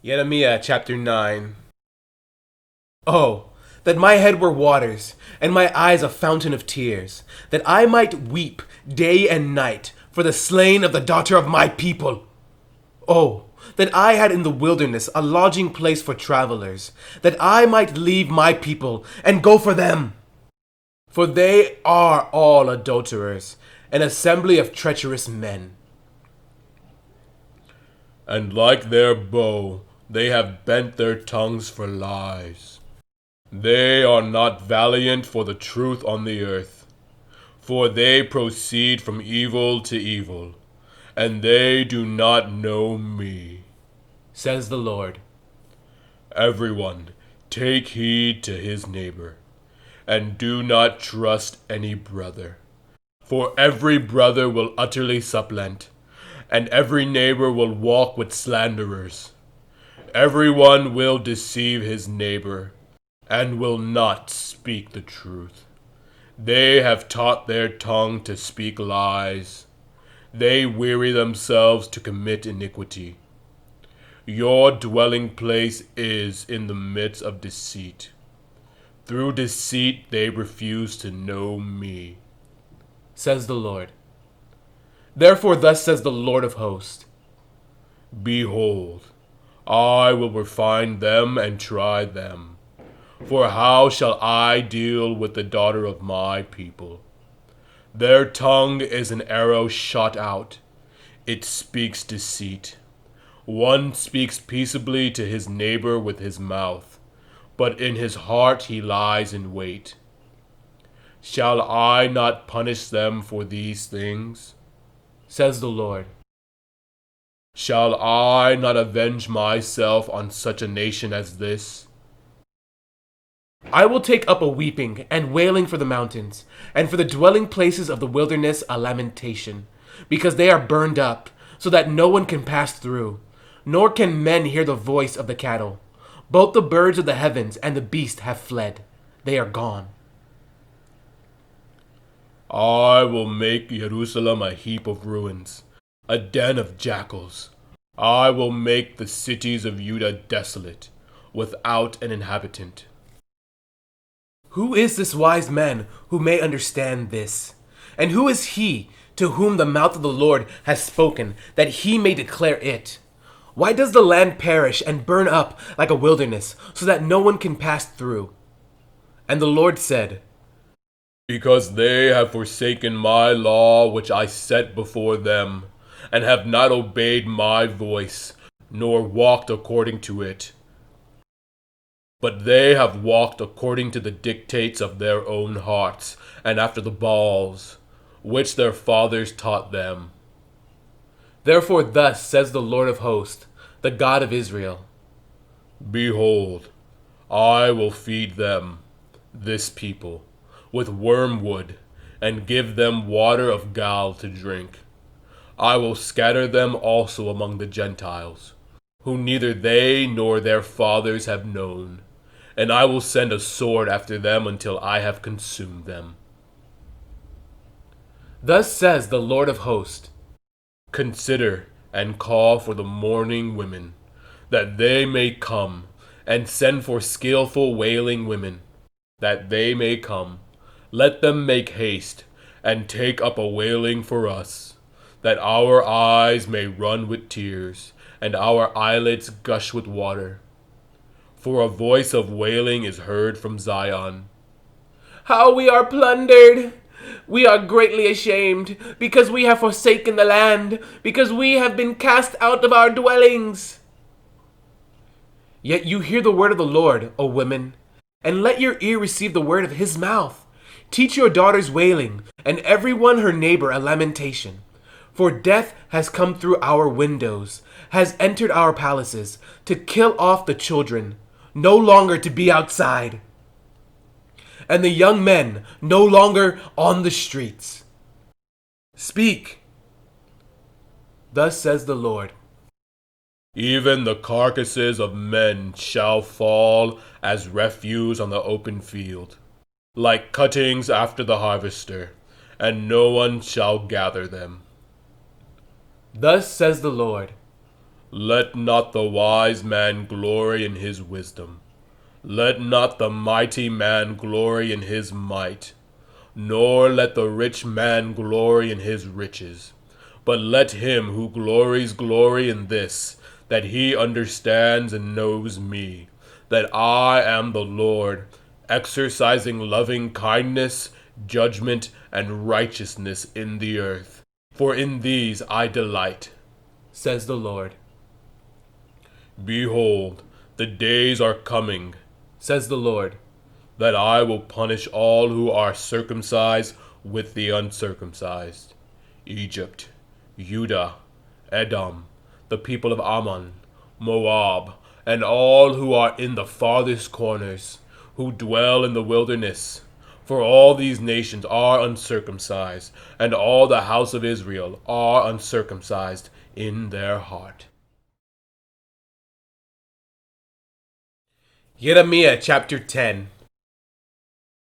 Jeremiah chapter 9. Oh, that my head were waters, and my eyes a fountain of tears, that I might weep day and night for the slain of the daughter of my people. Oh, that I had in the wilderness a lodging place for travelers, that I might leave my people and go for them. For they are all adulterers, an assembly of treacherous men. And like their bow, they have bent their tongues for lies. They are not valiant for the truth on the earth, for they proceed from evil to evil, and they do not know me, Says the Lord. Everyone, take heed to his neighbor, and do not trust any brother. For every brother will utterly supplant, and every neighbor will walk with slanderers. Everyone will deceive his neighbor, and will not speak the truth. They have taught their tongue to speak lies. They weary themselves to commit iniquity. Your dwelling place is in the midst of deceit. Through deceit they refuse to know me, Says the Lord. Therefore thus says the Lord of hosts. Behold, I will refine them and try them. For how shall I deal with the daughter of my people? Their tongue is an arrow shot out. It speaks deceit. One speaks peaceably to his neighbor with his mouth, but in his heart he lies in wait. Shall I not punish them for these things? Says the Lord. Shall I not avenge myself on such a nation as this? I will take up a weeping and wailing for the mountains, and for the dwelling places of the wilderness a lamentation, because they are burned up, so that no one can pass through, nor can men hear the voice of the cattle. Both the birds of the heavens and the beast have fled. They are gone. I will make Jerusalem a heap of ruins, a den of jackals. I will make the cities of Judah desolate, without an inhabitant. Who is this wise man who may understand this? And who is he to whom the mouth of the Lord has spoken, that he may declare it? Why does the land perish and burn up like a wilderness, so that no one can pass through? And the Lord said, Because they have forsaken my law which I set before them, and have not obeyed my voice, nor walked according to it. But they have walked according to the dictates of their own hearts, and after the Baals, which their fathers taught them. Therefore thus says the Lord of hosts, the God of Israel. Behold, I will feed them, this people, with wormwood, and give them water of gall to drink. I will scatter them also among the Gentiles, whom neither they nor their fathers have known, and I will send a sword after them until I have consumed them. Thus says the Lord of hosts. Consider and call for the mourning women, that they may come, and send for skillful wailing women, that they may come. Let them make haste, and take up a wailing for us, that our eyes may run with tears, and our eyelids gush with water. For a voice of wailing is heard from Zion. How we are plundered! We are greatly ashamed, because we have forsaken the land, because we have been cast out of our dwellings. Yet you hear the word of the Lord, O women, and let your ear receive the word of his mouth. Teach your daughters wailing, and every one her neighbor a lamentation. For death has come through our windows, has entered our palaces, to kill off the children, no longer to be outside, and the young men no longer on the streets. Speak. Thus says the Lord. Even the carcasses of men shall fall as refuse on the open field, like cuttings after the harvester, and no one shall gather them. Thus says the Lord. Let not the wise man glory in his wisdom. Let not the mighty man glory in his might, nor let the rich man glory in his riches. But let him who glories glory in this, that he understands and knows me, that I am the Lord, exercising loving kindness, judgment, and righteousness in the earth. For in these I delight, says the Lord. Behold, the days are coming, says the Lord, that I will punish all who are circumcised with the uncircumcised. Egypt, Judah, Edom, the people of Ammon, Moab, and all who are in the farthest corners, who dwell in the wilderness. For all these nations are uncircumcised, and all the house of Israel are uncircumcised in their heart. Jeremiah chapter 10.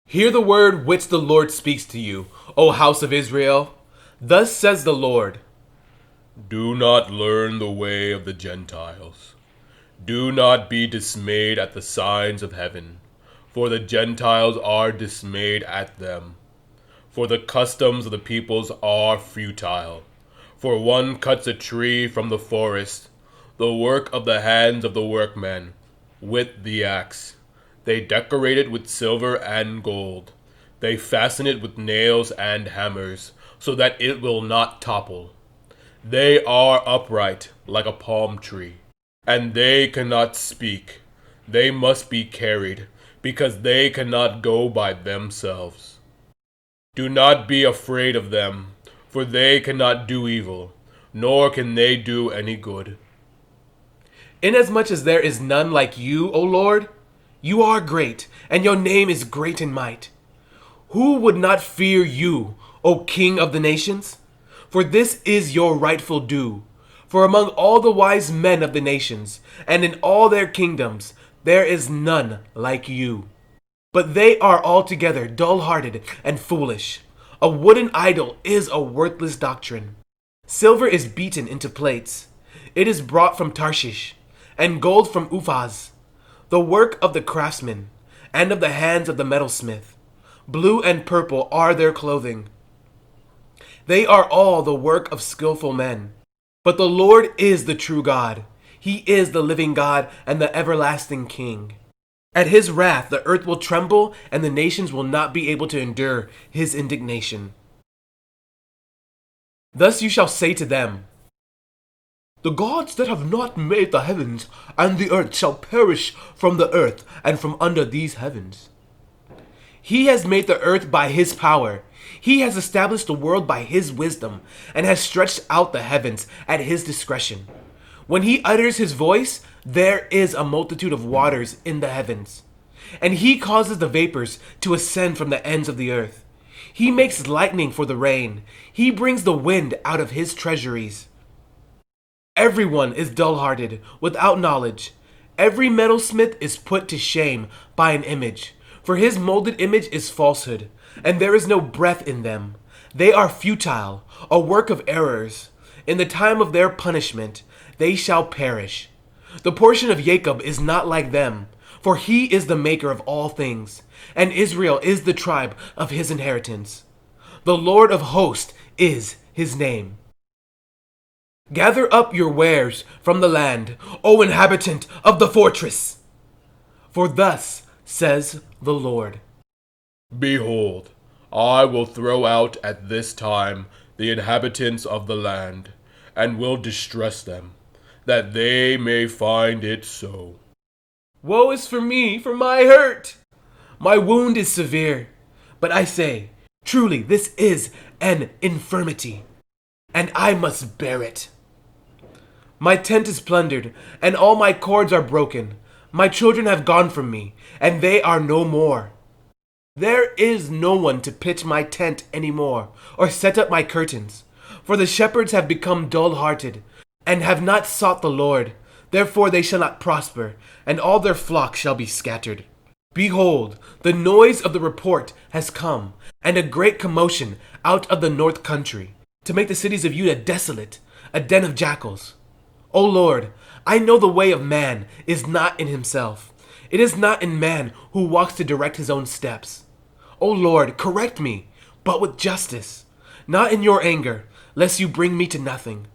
Hear the word which the Lord speaks to you, O house of Israel. Thus says the Lord, Do not learn the way of the Gentiles. Do not be dismayed at the signs of heaven, for the Gentiles are dismayed at them. For the customs of the peoples are futile. For one cuts a tree from the forest, the work of the hands of the workmen, with the axe. They decorate it with silver and gold. They fasten it with nails and hammers, so that it will not topple. They are upright like a palm tree, and they cannot speak. They must be carried, because they cannot go by themselves. Do not be afraid of them, for they cannot do evil, nor can they do any good. Inasmuch as there is none like you, O Lord, you are great, and your name is great in might. Who would not fear you, O King of the nations? For this is your rightful due. For among all the wise men of the nations, and in all their kingdoms, there is none like you. But they are altogether dull-hearted and foolish. A wooden idol is a worthless doctrine. Silver is beaten into plates. It is brought from Tarshish, and gold from Uphaz, the work of the craftsman, and of the hands of the metalsmith. Blue and purple are their clothing. They are all the work of skillful men. But the Lord is the true God. He is the living God and the everlasting King. At his wrath the earth will tremble, and the nations will not be able to endure his indignation. Thus you shall say to them, The gods that have not made the heavens and the earth shall perish from the earth and from under these heavens. He has made the earth by his power. He has established the world by his wisdom, and has stretched out the heavens at his discretion. When he utters his voice, there is a multitude of waters in the heavens. And he causes the vapors to ascend from the ends of the earth. He makes lightning for the rain. He brings the wind out of his treasuries. Everyone is dull-hearted, without knowledge. Every metalsmith is put to shame by an image, for his molded image is falsehood, and there is no breath in them. They are futile, a work of errors. In the time of their punishment, they shall perish. The portion of Jacob is not like them, for he is the maker of all things, and Israel is the tribe of his inheritance. The Lord of hosts is his name. Gather up your wares from the land, O inhabitant of the fortress. For thus says the Lord, Behold, I will throw out at this time the inhabitants of the land, and will distress them, that they may find it so. Woe is for me, for my hurt! My wound is severe. But I say, truly this is an infirmity, and I must bear it. My tent is plundered, and all my cords are broken. My children have gone from me, and they are no more. There is no one to pitch my tent any more, or set up my curtains. For the shepherds have become dull-hearted, and have not sought the Lord. Therefore they shall not prosper, and all their flock shall be scattered. Behold, the noise of the report has come, and a great commotion out of the north country, to make the cities of Judah desolate, a den of jackals. O Lord, I know the way of man is not in himself. It is not in man who walks to direct his own steps. O Lord, correct me, but with justice, not in your anger, lest you bring me to nothing.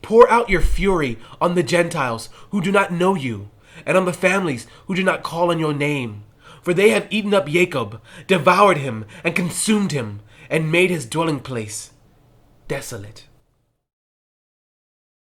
Pour out your fury on the Gentiles who do not know you, and on the families who do not call on your name. For they have eaten up Jacob, devoured him, and consumed him, and made his dwelling place desolate.